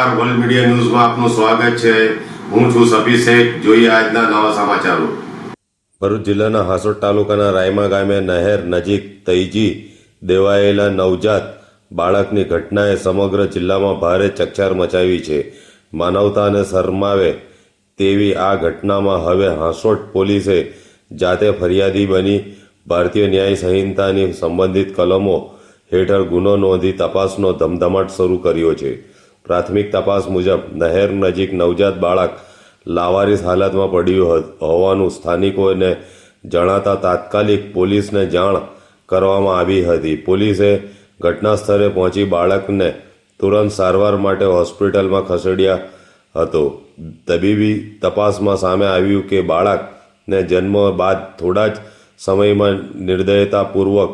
નમસ્કાર, world media ન્યૂઝમાં આપનું સ્વાગત છે। હું છું સફી શેખ। જોઈએ આજના નવા સમાચારો। ભરૂચ જિલ્લાના હાસોટ તાલુકાના રાયમા ગામે નહેર નજીક તૈજી દેવાયેલા નવજાત બાળકની ઘટનાએ સમગ્ર જિલ્લામાં ભારે ચકચાર મચાવી છે। માનવતાને શરમાવે તેવી આ ઘટનામાં હવે હાસોટ પોલીસે જાતે ફરિયાદી બની ભારતીય ન્યાય સંહિતાની સંબંધિત કલમો હેઠળ ગુનો નોંધી તપાસનો ધમધમાટ શરૂ કર્યો છે। પ્રાથમિક તપાસ મુજબ નહેર નજીક નવજાત બાળક લાવારીસ હાલતમાં પડ્યું હોવાનું સ્થાનિકોને જણાતા તાત્કાલિક પોલીસને જાણ કરવામાં આવી હતી। પોલીસે ઘટના સ્થળે પહોંચી બાળકને તુરંત સારવાર માટે હોસ્પિટલમાં ખસેડ્યા હતો। તબીબી તપાસમાં સામે આવ્યું કે બાળકને જન્મ બાદ થોડા જ સમયમાં નિર્દયતાપૂર્વક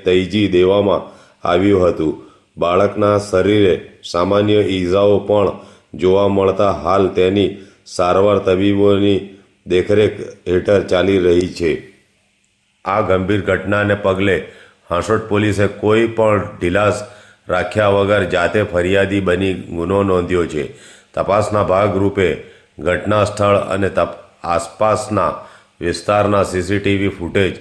તૈજી દેવામાં આવ્યું હતું। બાળકના શરીરે સામાન્ય ઈજાઓ પણ જોવા મળતા હાલ તેની સારવાર તબીબોની દેખરેખ હેઠળ ચાલી રહી છે। આ ગંભીર ઘટનાને પગલે હાસોટ પોલીસે કોઈ પણ ઢીલાસ રાખ્યા વગર જાતે ફરિયાદી બની ગુનો નોંધ્યો છે। તપાસના ભાગરૂપે ઘટના સ્થળ અને આસપાસના વિસ્તારના સીસીટીવી ફૂટેજ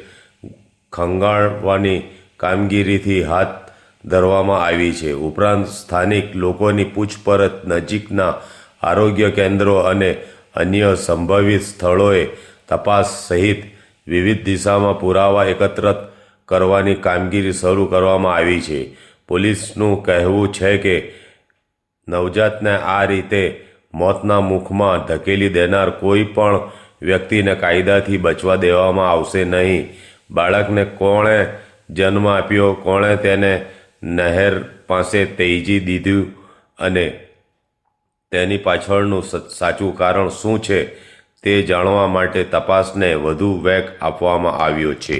ખંગાળવાની કામગીરીથી હાથ ધરવામાં આવી છે। ઉપરાંત સ્થાનિક લોકોની પૂછપરછ, નજીકના આરોગ્ય કેન્દ્રો અને અન્ય સંભવિત સ્થળોએ તપાસ સહિત વિવિધ દિશામાં પુરાવા એકત્રિત કરવાની કામગીરી શરૂ કરવામાં આવી છે। પોલીસનું કહેવું છે કે નવજાતને આ રીતે મોતના મુખમાં ધકેલી દેનાર કોઈ પણ વ્યક્તિને કાયદાથી બચવા દેવામાં આવશે નહીં। બાળકને કોણે જન્મ આપ્યો, કોણે તેને નહેર પાસે તૈજી દીધું અને તેની પાછળનું સાચું કારણ શું છે તે જાણવા માટે તપાસને વધુ વેગ આપવામાં આવ્યો છે।